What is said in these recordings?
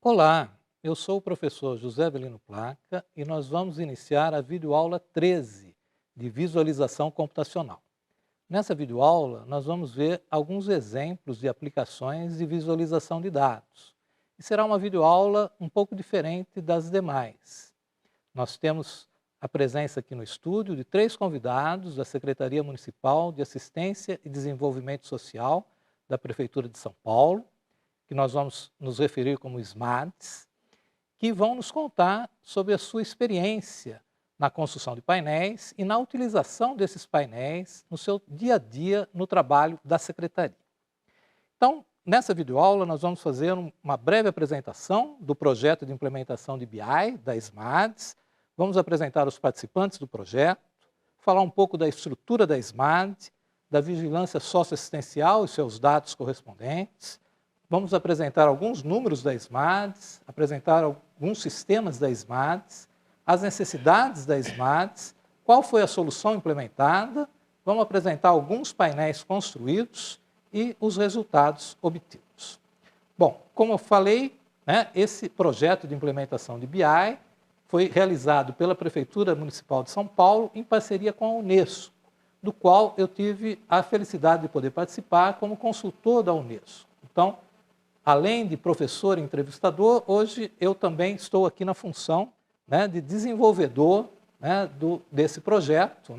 Olá, eu sou o professor José Avelino Placa e nós vamos iniciar a videoaula 13 de visualização computacional. Nessa videoaula, nós vamos ver alguns exemplos de aplicações de visualização de dados. E será uma videoaula um pouco diferente das demais. Nós temos a presença aqui no estúdio de 3 convidados da Secretaria Municipal de Assistência e Desenvolvimento Social da Prefeitura de São Paulo, que nós vamos nos referir como SMADs, que vão nos contar sobre a sua experiência na construção de painéis e na utilização desses painéis no seu dia a dia no trabalho da Secretaria. Então, nessa videoaula, nós vamos fazer uma breve apresentação do projeto de implementação de BI, da SMADs, vamos apresentar os participantes do projeto, falar um pouco da estrutura da SMAD, da vigilância socioassistencial e seus dados correspondentes. Vamos apresentar alguns números da SMADs, apresentar alguns sistemas da SMADs, as necessidades da SMADs, qual foi a solução implementada, vamos apresentar alguns painéis construídos e os resultados obtidos. Bom, como eu falei, esse projeto de implementação de BI foi realizado pela Prefeitura Municipal de São Paulo em parceria com a Unesco, do qual eu tive a felicidade de poder participar como consultor da Unesco. Então, além de professor e entrevistador, hoje eu também estou aqui na função de desenvolvedor desse projeto.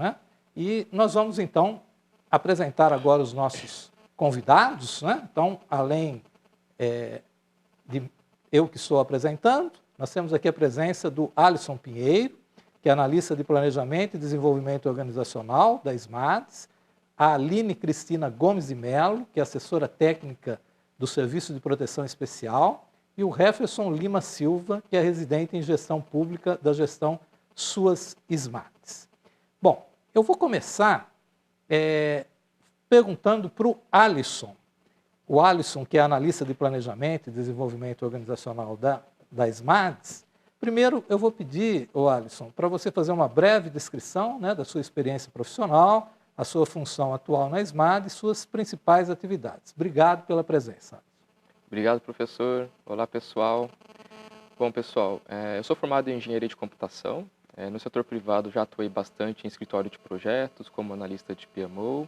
E nós vamos, então, apresentar agora os nossos convidados. Então, além de eu que estou apresentando, nós temos aqui a presença do Alisson Pinheiro, que é analista de planejamento e desenvolvimento organizacional da SMADs, a Aline Cristina Gomes de Mello, que é assessora técnica do Serviço de Proteção Especial, e o Jefferson Lima Silva, que é residente em gestão pública da gestão Suas SMADs. Bom, eu vou começar perguntando para o Alisson. O Alisson, que é analista de planejamento e desenvolvimento organizacional da SMADs. Primeiro, eu vou pedir, Alisson, para você fazer uma breve descrição da sua experiência profissional, a sua função atual na SMAD e suas principais atividades. Obrigado pela presença. Obrigado, professor. Olá, pessoal. Bom, pessoal, eu sou formado em engenharia de computação. No setor privado já atuei bastante em escritório de projetos, como analista de PMO,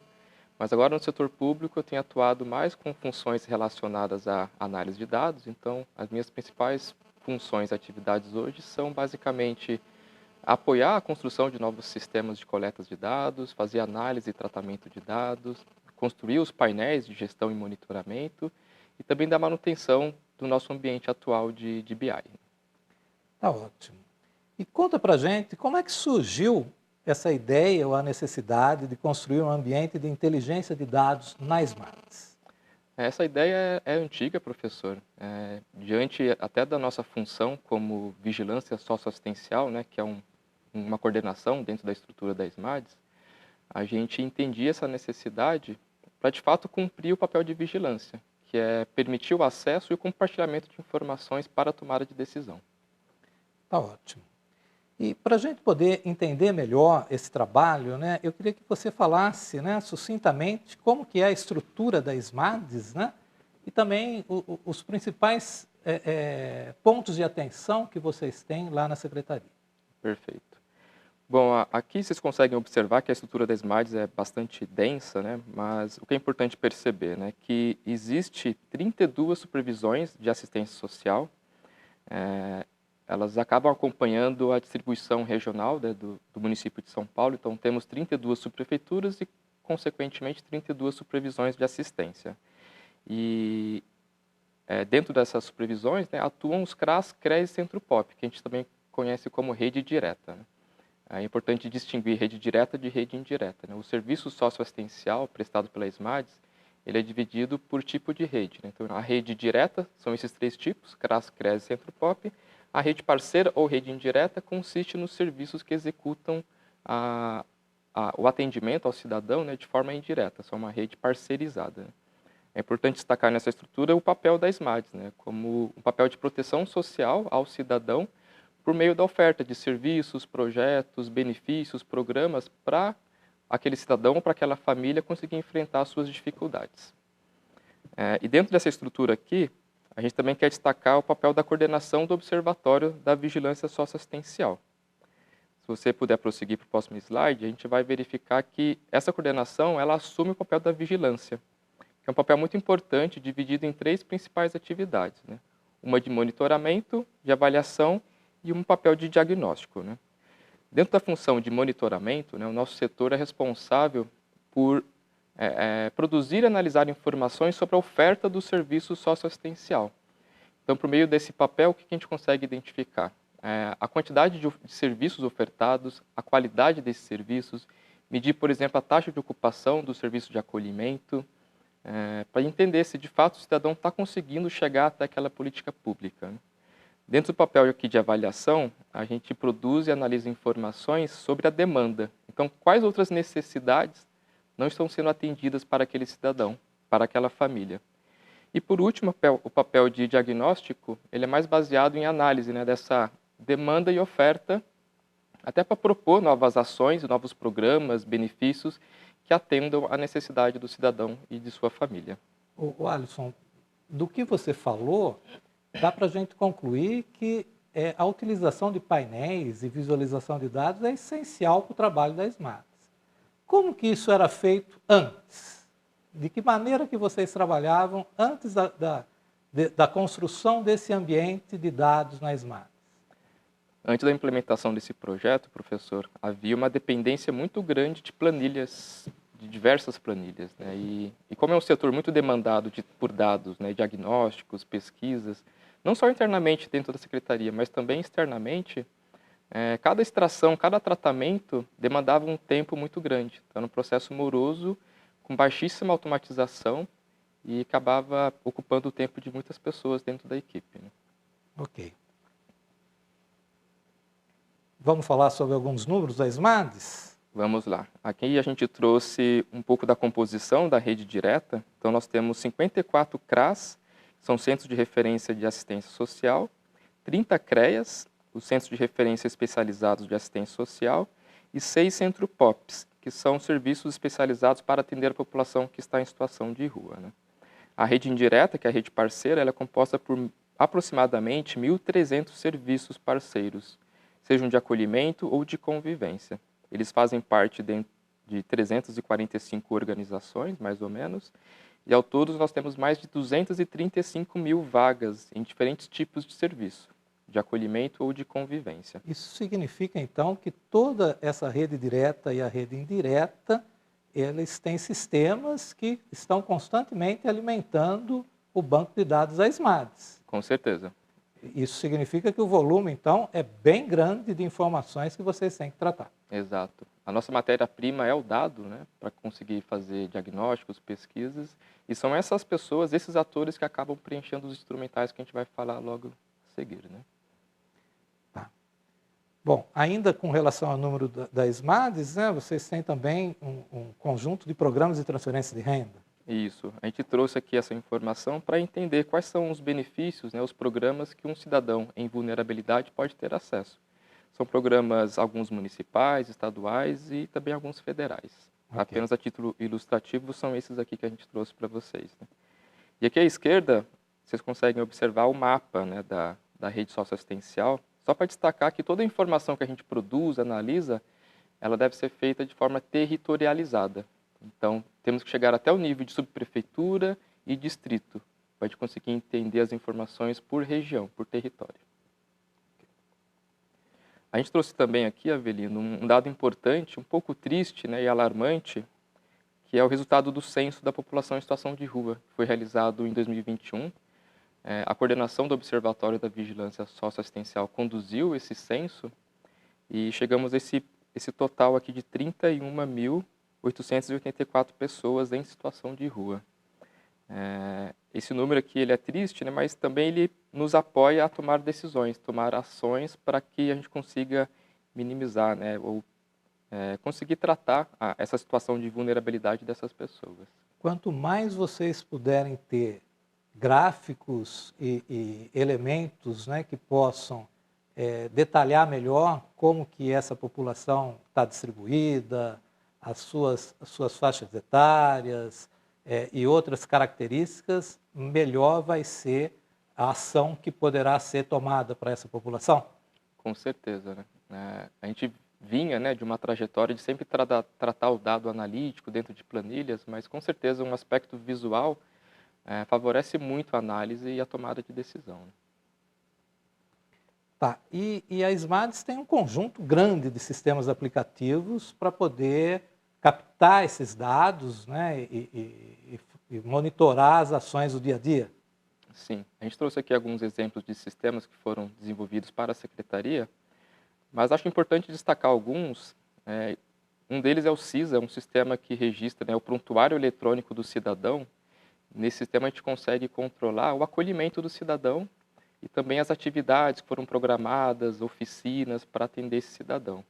mas agora no setor público eu tenho atuado mais com funções relacionadas à análise de dados. Então, as minhas principais funções e atividades hoje são basicamente apoiar a construção de novos sistemas de coletas de dados, fazer análise e tratamento de dados, construir os painéis de gestão e monitoramento e também dar manutenção do nosso ambiente atual de BI. Tá ótimo. E conta pra gente como é que surgiu essa ideia ou a necessidade de construir um ambiente de inteligência de dados na SMADs? Essa ideia é antiga, professor. Diante até da nossa função como vigilância socioassistencial, que é uma coordenação dentro da estrutura da SMADs, a gente entendia essa necessidade para, de fato, cumprir o papel de vigilância, que é permitir o acesso e o compartilhamento de informações para a tomada de decisão. Tá ótimo. E para a gente poder entender melhor esse trabalho, eu queria que você falasse sucintamente como que é a estrutura da SMADs, e também os principais pontos de atenção que vocês têm lá na Secretaria. Perfeito. Bom, aqui vocês conseguem observar que a estrutura da SMADs é bastante densa, mas o que é importante perceber é que existe 32 supervisões de assistência social. Elas acabam acompanhando a distribuição regional do município de São Paulo. Então, temos 32 subprefeituras e, consequentemente, 32 supervisões de assistência. E dentro dessas supervisões atuam os CRAS, CREAS e Centro-POP, que a gente também conhece como rede direta. É importante distinguir rede direta de rede indireta. O serviço socioassistencial prestado pela SMADs, ele é dividido por tipo de rede. Então, a rede direta são esses 3 tipos, CRAS, CREAS e Centro-POP. A rede parceira ou rede indireta consiste nos serviços que executam o atendimento ao cidadão de forma indireta, são uma rede parceirizada. É importante destacar nessa estrutura o papel da SMADs, como um papel de proteção social ao cidadão por meio da oferta de serviços, projetos, benefícios, programas para aquele cidadão ou para aquela família conseguir enfrentar as suas dificuldades. E dentro dessa estrutura aqui, a gente também quer destacar o papel da coordenação do Observatório da Vigilância Socioassistencial. Se você puder prosseguir para o próximo slide, a gente vai verificar que essa coordenação ela assume o papel da vigilância, que é um papel muito importante, dividido em 3 principais atividades, né? Uma de monitoramento, de avaliação e um papel de diagnóstico, né? Dentro da função de monitoramento, né, o nosso setor é responsável por produzir e analisar informações sobre a oferta do serviço socioassistencial. Então, por meio desse papel, o que a gente consegue identificar? A quantidade de serviços ofertados, a qualidade desses serviços, medir, por exemplo, a taxa de ocupação do serviço de acolhimento, para entender se de fato o cidadão está conseguindo chegar até aquela política pública, né? Dentro do papel aqui de avaliação, a gente produz e analisa informações sobre a demanda. Então, quais outras necessidades não estão sendo atendidas para aquele cidadão, para aquela família? E por último, o papel de diagnóstico, ele é mais baseado em análise, né, dessa demanda e oferta, até para propor novas ações, novos programas, benefícios que atendam à necessidade do cidadão e de sua família. O Alisson, do que você falou, dá para a gente concluir que a utilização de painéis e visualização de dados é essencial para o trabalho da SMARTS. Como que isso era feito antes? De que maneira que vocês trabalhavam antes da construção desse ambiente de dados na SMARTS? Antes da implementação desse projeto, professor, havia uma dependência muito grande de planilhas, de diversas planilhas, né? E como é um setor muito demandado por dados, né, diagnósticos, pesquisas, não só internamente dentro da secretaria, mas também externamente, cada extração, cada tratamento demandava um tempo muito grande. Então, era um processo moroso, com baixíssima automatização e acabava ocupando o tempo de muitas pessoas dentro da equipe, né? Ok. Vamos falar sobre alguns números da SMARTS? Vamos lá. Aqui a gente trouxe um pouco da composição da rede direta. Então, nós temos 54 CRAs, são Centros de Referência de Assistência Social, 30 CREAs, os Centros de Referência Especializados de Assistência Social, e 6 Centro-POPs, que são serviços especializados para atender a população que está em situação de rua, né? A rede indireta, que é a rede parceira, ela é composta por aproximadamente 1.300 serviços parceiros, sejam de acolhimento ou de convivência. Eles fazem parte de 345 organizações, mais ou menos, e ao todo nós temos mais de 235 mil vagas em diferentes tipos de serviço, de acolhimento ou de convivência. Isso significa, então, que toda essa rede direta e a rede indireta, eles têm sistemas que estão constantemente alimentando o banco de dados da SMARTS. Com certeza. Isso significa que o volume, então, é bem grande de informações que vocês têm que tratar. Exato. A nossa matéria-prima é o dado, né, para conseguir fazer diagnósticos, pesquisas, e são essas pessoas, esses atores que acabam preenchendo os instrumentais que a gente vai falar logo a seguir, né? Tá. Bom, ainda com relação ao número da SMARTS, né, vocês têm também um conjunto de programas de transferência de renda. Isso. A gente trouxe aqui essa informação para entender quais são os benefícios, né, os programas que um cidadão em vulnerabilidade pode ter acesso. São programas, alguns municipais, estaduais e também alguns federais. Okay. Apenas a título ilustrativo são esses aqui que a gente trouxe para vocês, né? E aqui à esquerda, vocês conseguem observar o mapa, né, da rede socioassistencial, só para destacar que toda a informação que a gente produz, analisa, ela deve ser feita de forma territorializada. Então, temos que chegar até o nível de subprefeitura e distrito, para a gente conseguir entender as informações por região, por território. A gente trouxe também aqui, Avelino, um dado importante, um pouco triste, né, e alarmante, que é o resultado do censo da população em situação de rua, que foi realizado em 2021. A coordenação do Observatório da Vigilância Socioassistencial conduziu esse censo e chegamos a esse total aqui de 31.884 pessoas em situação de rua. Esse número aqui ele é triste, né, mas também ele nos apoia a tomar decisões, tomar ações para que a gente consiga minimizar, né, ou conseguir tratar essa situação de vulnerabilidade dessas pessoas. Quanto mais vocês puderem ter gráficos e elementos, né, que possam detalhar melhor como que essa população está distribuída, as suas faixas etárias e outras características, melhor vai ser a ação que poderá ser tomada para essa população? Com certeza, né? A gente vinha, né, de uma trajetória de sempre tratar o dado analítico dentro de planilhas, mas com certeza um aspecto visual favorece muito a análise e a tomada de decisão, né? Tá, e a Smarts tem um conjunto grande de sistemas aplicativos para poder captar esses dados, né, e monitorar as ações do dia a dia. Sim, a gente trouxe aqui alguns exemplos de sistemas que foram desenvolvidos para a secretaria, mas acho importante destacar alguns. Um deles é o CISA, um sistema que registra, né, o prontuário eletrônico do cidadão. Nesse sistema a gente consegue controlar o acolhimento do cidadão e também as atividades que foram programadas, oficinas para atender esse cidadão.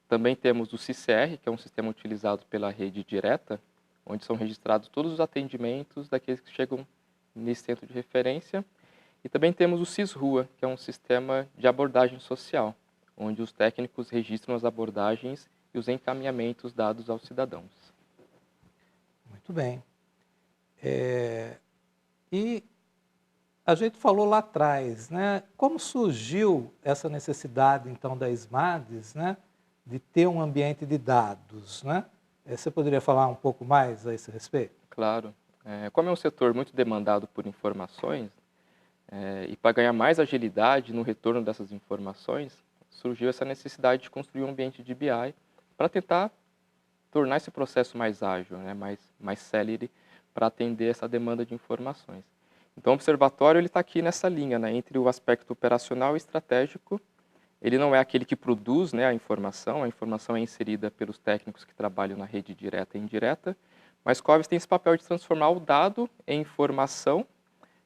Também temos o CICR, que é um sistema utilizado pela rede direta, onde são registrados todos os atendimentos daqueles que chegam nesse centro de referência. E também temos o CISRUA, que é um sistema de abordagem social, onde os técnicos registram as abordagens e os encaminhamentos dados aos cidadãos. Muito bem. E a gente falou lá atrás, né? Como surgiu essa necessidade, então, da Smarts, né, de ter um ambiente de dados, né? Você poderia falar um pouco mais a esse respeito? Claro. Como é um setor muito demandado por informações, e para ganhar mais agilidade no retorno dessas informações, surgiu essa necessidade de construir um ambiente de BI para tentar tornar esse processo mais ágil, né, mais célere, para atender essa demanda de informações. Então, o observatório está aqui nessa linha, né, entre o aspecto operacional e estratégico. Ele não é aquele que produz, né, a informação é inserida pelos técnicos que trabalham na rede direta e indireta, mas Cobvis tem esse papel de transformar o dado em informação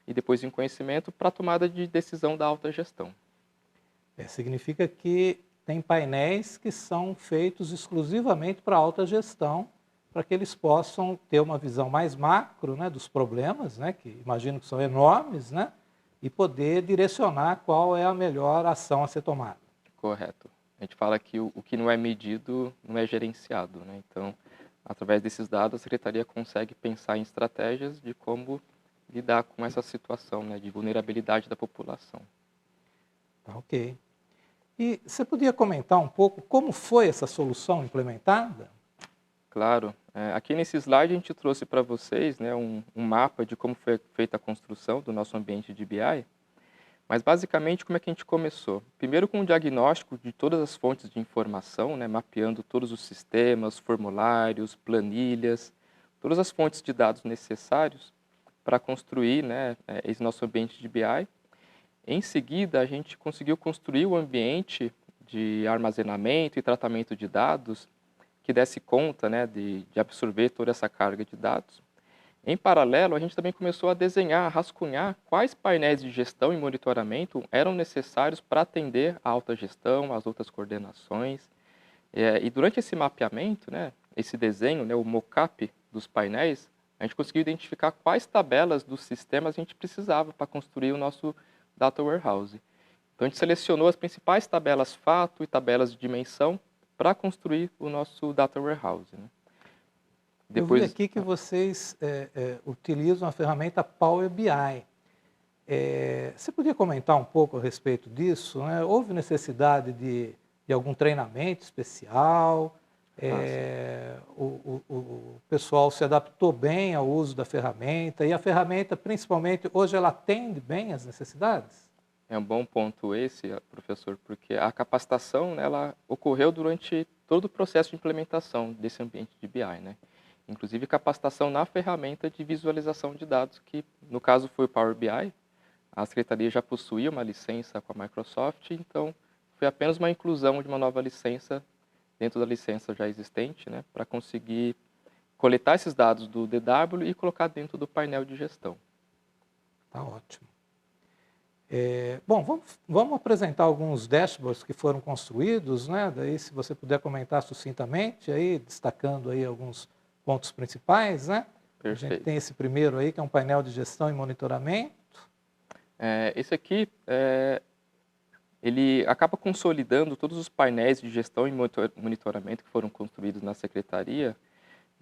e depois em conhecimento para a tomada de decisão da alta gestão. Significa que tem painéis que são feitos exclusivamente para alta gestão, para que eles possam ter uma visão mais macro, né, dos problemas, né, que imagino que são enormes, né, e poder direcionar qual é a melhor ação a ser tomada. Correto. A gente fala que o que não é medido não é gerenciado, né? Então, através desses dados, a Secretaria consegue pensar em estratégias de como lidar com essa situação, né, de vulnerabilidade da população. Tá, ok. E você podia comentar um pouco como foi essa solução implementada? Claro. Aqui nesse slide a gente trouxe para vocês, né, um mapa de como foi feita a construção do nosso ambiente de BI, mas basicamente como é que a gente começou? Primeiro com um diagnóstico de todas as fontes de informação, né, mapeando todos os sistemas, formulários, planilhas, todas as fontes de dados necessários para construir, né, esse nosso ambiente de BI. Em seguida, a gente conseguiu construir o ambiente de armazenamento e tratamento de dados que desse conta, né, de absorver toda essa carga de dados. Em paralelo, a gente também começou a desenhar, a rascunhar quais painéis de gestão e monitoramento eram necessários para atender a alta gestão, as outras coordenações. E durante esse mapeamento, né, esse desenho, né, o mockup dos painéis, a gente conseguiu identificar quais tabelas dos sistemas a gente precisava para construir o nosso Data Warehouse. Então, a gente selecionou as principais tabelas fato e tabelas de dimensão para construir o nosso Data Warehouse, né? Eu vi aqui que vocês utilizam a ferramenta Power BI. Você podia comentar um pouco a respeito disso, né? Houve necessidade de algum treinamento especial? O pessoal se adaptou bem ao uso da ferramenta? E a ferramenta, principalmente, hoje ela atende bem às necessidades? É um bom ponto esse, professor, porque a capacitação, né, ela ocorreu durante todo o processo de implementação desse ambiente de BI, né? Inclusive capacitação na ferramenta de visualização de dados, que no caso foi o Power BI. A Secretaria já possuía uma licença com a Microsoft, então foi apenas uma inclusão de uma nova licença dentro da licença já existente, né, para conseguir coletar esses dados do DW e colocar dentro do painel de gestão. Tá ótimo. Bom, vamos apresentar alguns dashboards que foram construídos, né? Daí, se você puder comentar sucintamente, aí, destacando aí alguns pontos principais, né? Perfeito. A gente tem esse primeiro aí, que é um painel de gestão e monitoramento. Esse aqui ele acaba consolidando todos os painéis de gestão e monitoramento que foram construídos na secretaria.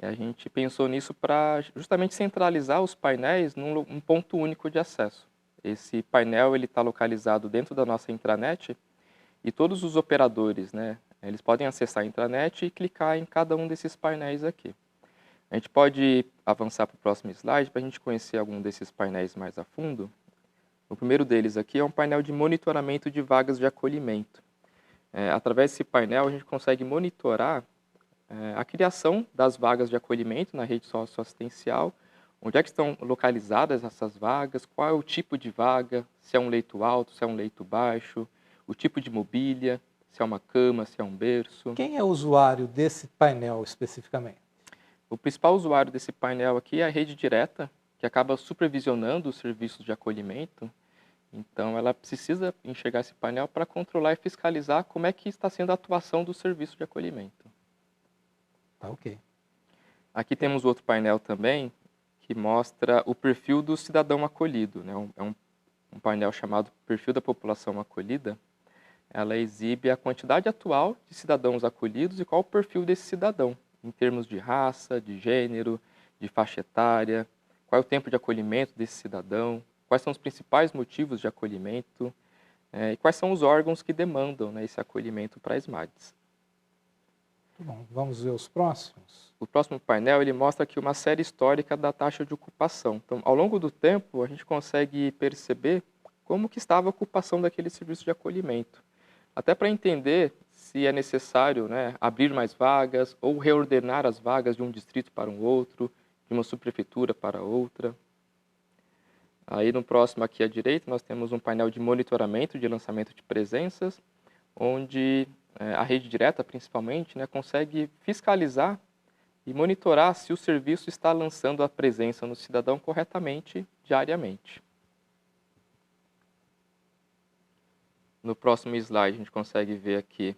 E a gente pensou nisso para justamente centralizar os painéis num ponto único de acesso. Esse painel está localizado dentro da nossa intranet e todos os operadores, né, eles podem acessar a intranet e clicar em cada um desses painéis aqui. A gente pode avançar para o próximo slide para a gente conhecer algum desses painéis mais a fundo. O primeiro deles aqui é um painel de monitoramento de vagas de acolhimento. Através desse painel, a gente consegue monitorar a criação das vagas de acolhimento na rede socioassistencial, onde é que estão localizadas essas vagas, qual é o tipo de vaga, se é um leito alto, se é um leito baixo, o tipo de mobília, se é uma cama, se é um berço. Quem é o usuário desse painel especificamente? O principal usuário desse painel aqui é a rede direta, que acaba supervisionando os serviços de acolhimento. Então, ela precisa enxergar esse painel para controlar e fiscalizar como é que está sendo a atuação do serviço de acolhimento. Tá, ok. Aqui temos outro painel também, que mostra o perfil do cidadão acolhido, né? É um painel chamado Perfil da População Acolhida. Ela exibe a quantidade atual de cidadãos acolhidos e qual o perfil desse cidadão, em termos de raça, de gênero, de faixa etária, qual é o tempo de acolhimento desse cidadão, quais são os principais motivos de acolhimento e quais são os órgãos que demandam, né, esse acolhimento para as SMADs. Bom, vamos ver os próximos. O próximo painel ele mostra aqui uma série histórica da taxa de ocupação. Então, ao longo do tempo, a gente consegue perceber como que estava a ocupação daquele serviço de acolhimento. Até para entender se é necessário, né, abrir mais vagas ou reordenar as vagas de um distrito para um outro, de uma subprefeitura para outra. Aí no próximo aqui à direita nós temos um painel de monitoramento de lançamento de presenças, onde a rede direta principalmente, né, consegue fiscalizar e monitorar se o serviço está lançando a presença no cidadão corretamente, diariamente. No próximo slide a gente consegue ver aqui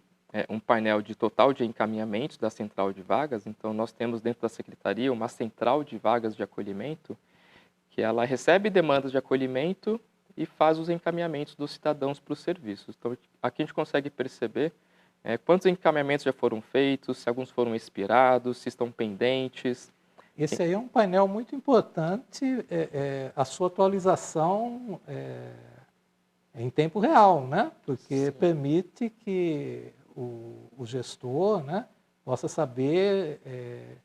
um painel de total de encaminhamentos da central de vagas. Então nós temos dentro da secretaria uma central de vagas de acolhimento, que ela recebe demandas de acolhimento e faz os encaminhamentos dos cidadãos para os serviços. Então aqui a gente consegue perceber quantos encaminhamentos já foram feitos, se alguns foram expirados, se estão pendentes. Esse aí é um painel muito importante, a sua atualização em tempo real, né? Porque sim, permite que o gestor, né, possa saber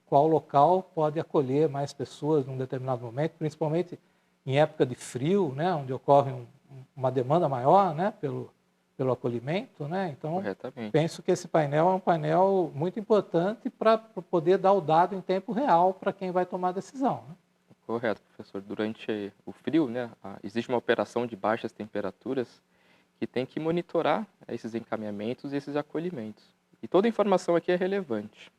qual local pode acolher mais pessoas num determinado momento, principalmente em época de frio, né, onde ocorre uma demanda maior, né, pelo acolhimento, né? Então, penso que esse painel é um painel muito importante para poder dar o dado em tempo real para quem vai tomar a decisão, né? Correto, professor. Durante o frio, né, existe uma operação de baixas temperaturas que tem que monitorar esses encaminhamentos e esses acolhimentos. E toda a informação aqui é relevante.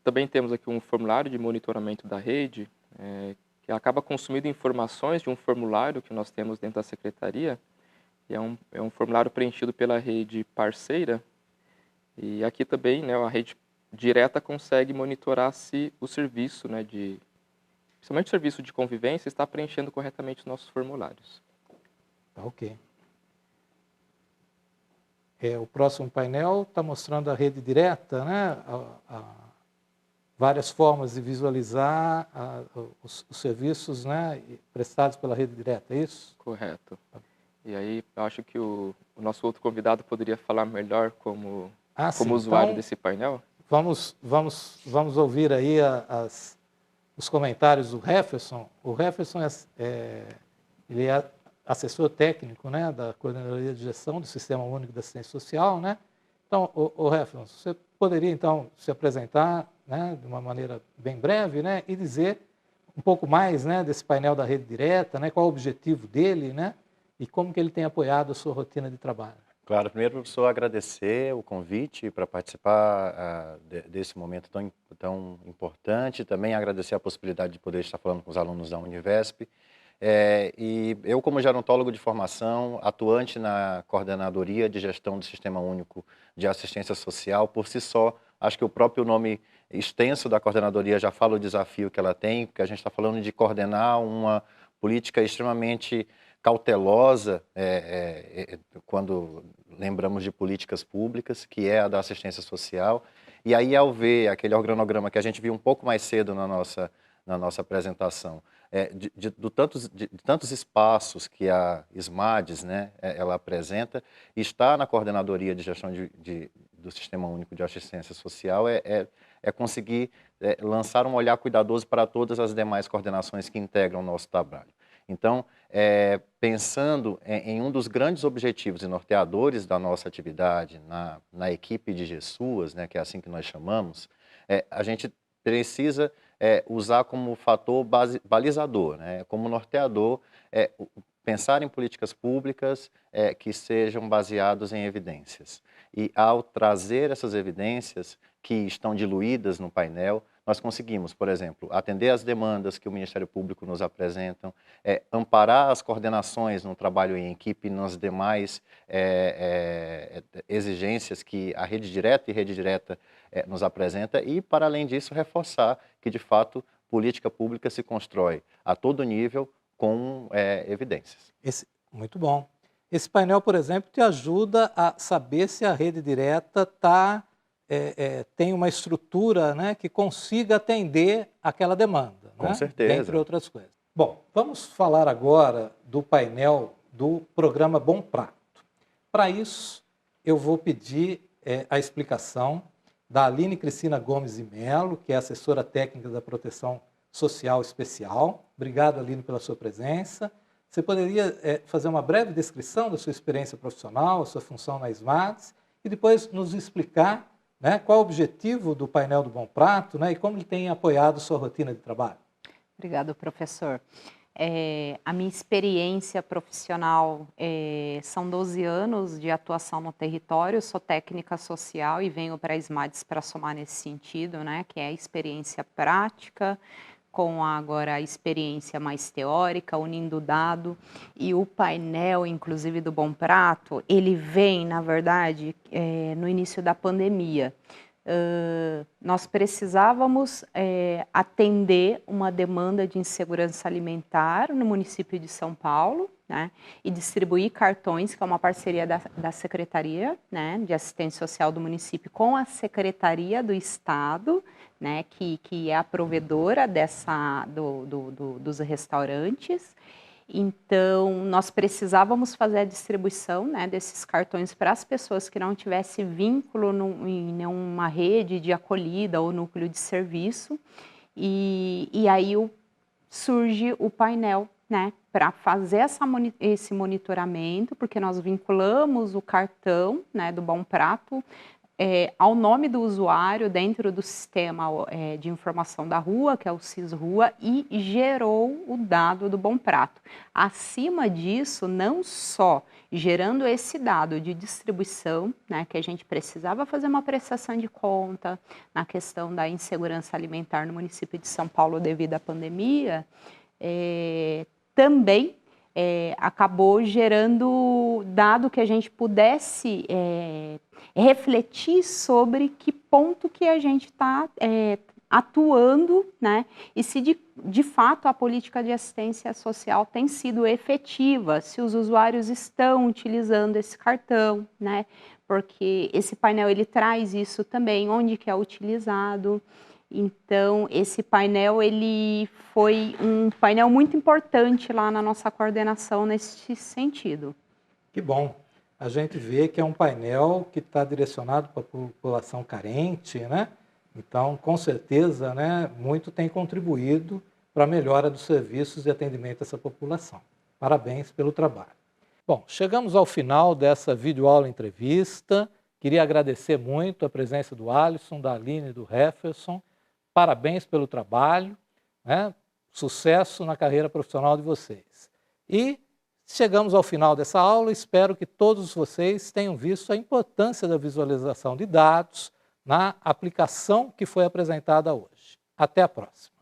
Também temos aqui um formulário de monitoramento da rede, que acaba consumindo informações de um formulário que nós temos dentro da secretaria. E é um formulário preenchido pela rede parceira. E aqui também, né, a rede direta consegue monitorar se o serviço, né, principalmente o serviço de convivência, está preenchendo corretamente os nossos formulários. Tá, ok. O próximo painel está mostrando a rede direta, né, várias formas de visualizar os serviços, né, prestados pela rede direta, é isso? Correto. E aí, eu acho que o nosso outro convidado poderia falar melhor como usuário desse painel. Vamos ouvir aí os comentários do Jefferson. O Jefferson ele é assessor técnico, né, da Coordenadoria de Gestão do Sistema Único de Assistência Social, né? Então, o Jefferson, você poderia então se apresentar, né, de uma maneira bem breve, né, e dizer um pouco mais, né, desse painel da rede direta, né, qual é o objetivo dele, né, e como que ele tem apoiado a sua rotina de trabalho. Claro, primeiro, professor, agradecer o convite para participar desse momento tão importante, também agradecer a possibilidade de poder estar falando com os alunos da Univesp. E eu, como gerontólogo de formação, atuante na Coordenadoria de Gestão do Sistema Único de Assistência Social, por si só, acho que o próprio nome extenso da coordenadoria já fala o desafio que ela tem, porque a gente está falando de coordenar uma política extremamente cautelosa quando lembramos de políticas públicas, que é a da assistência social. E aí, ao ver aquele organograma que a gente viu um pouco mais cedo na nossa apresentação, de tantos espaços que a SMADES, né, ela apresenta, está na Coordenadoria de Gestão do Sistema Único de Assistência Social, conseguir lançar um olhar cuidadoso para todas as demais coordenações que integram o nosso trabalho. Então, pensando em um dos grandes objetivos e norteadores da nossa atividade na equipe de GESUAS, né, que é assim que nós chamamos, a gente precisa usar como fator balizador, né, como norteador, pensar em políticas públicas que sejam baseadas em evidências. E ao trazer essas evidências que estão diluídas no painel, nós conseguimos, por exemplo, atender às demandas que o Ministério Público nos apresentam, amparar as coordenações no trabalho em equipe e nas demais exigências que a rede direta e rede direta nos apresenta e, para além disso, reforçar que, de fato, política pública se constrói a todo nível com evidências. Muito bom. Esse painel, por exemplo, te ajuda a saber se a rede direta tem uma estrutura, né, que consiga atender aquela demanda. Com né? certeza. Dentre outras coisas. Bom, vamos falar agora do painel do programa Bom Prato. Para isso, eu vou pedir a explicação da Aline Cristina Gomes de Mello, que é assessora técnica da Proteção Social Especial. Obrigado, Aline, pela sua presença. Você poderia fazer uma breve descrição da sua experiência profissional, a sua função na SMADES, e depois nos explicar, né, qual é o objetivo do painel do Bom Prato, né, e como ele tem apoiado sua rotina de trabalho? Obrigado, professor. A minha experiência profissional são 12 anos de atuação no território, sou técnica social e venho para a SMADES para somar nesse sentido, né, que é a experiência prática, com agora a experiência mais teórica, unindo o dado, e o painel, inclusive, do Bom Prato, ele vem, na verdade, no início da pandemia. Nós precisávamos atender uma demanda de insegurança alimentar no município de São Paulo, né, e distribuir cartões, que é uma parceria da Secretaria, né, de Assistência Social do município com a Secretaria do Estado, né, que é a provedora dos restaurantes. Então, nós precisávamos fazer a distribuição, né, desses cartões para as pessoas que não tivessem vínculo em nenhuma rede de acolhida ou núcleo de serviço. E aí surge o painel, né, para fazer esse monitoramento, porque nós vinculamos o cartão, né, do Bom Prato ao nome do usuário dentro do sistema de informação da rua, que é o SIS-Rua, e gerou o dado do Bom Prato. Acima disso, não só gerando esse dado de distribuição, né, que a gente precisava fazer uma prestação de conta na questão da insegurança alimentar no município de São Paulo devido à pandemia, também acabou gerando dado que a gente pudesse refletir sobre que ponto que a gente está atuando, né? E se de fato a política de assistência social tem sido efetiva, se os usuários estão utilizando esse cartão, né? Porque esse painel ele traz isso também, onde que é utilizado. Então, esse painel ele foi um painel muito importante lá na nossa coordenação nesse sentido. Que bom. A gente vê que é um painel que está direcionado para a população carente, né? Então, com certeza, né, muito tem contribuído para a melhora dos serviços de atendimento a essa população. Parabéns pelo trabalho. Bom, chegamos ao final dessa videoaula entrevista. Queria agradecer muito a presença do Alisson, da Aline e do Jefferson. Parabéns pelo trabalho, né? Sucesso na carreira profissional de vocês. E chegamos ao final dessa aula, espero que todos vocês tenham visto a importância da visualização de dados na aplicação que foi apresentada hoje. Até a próxima.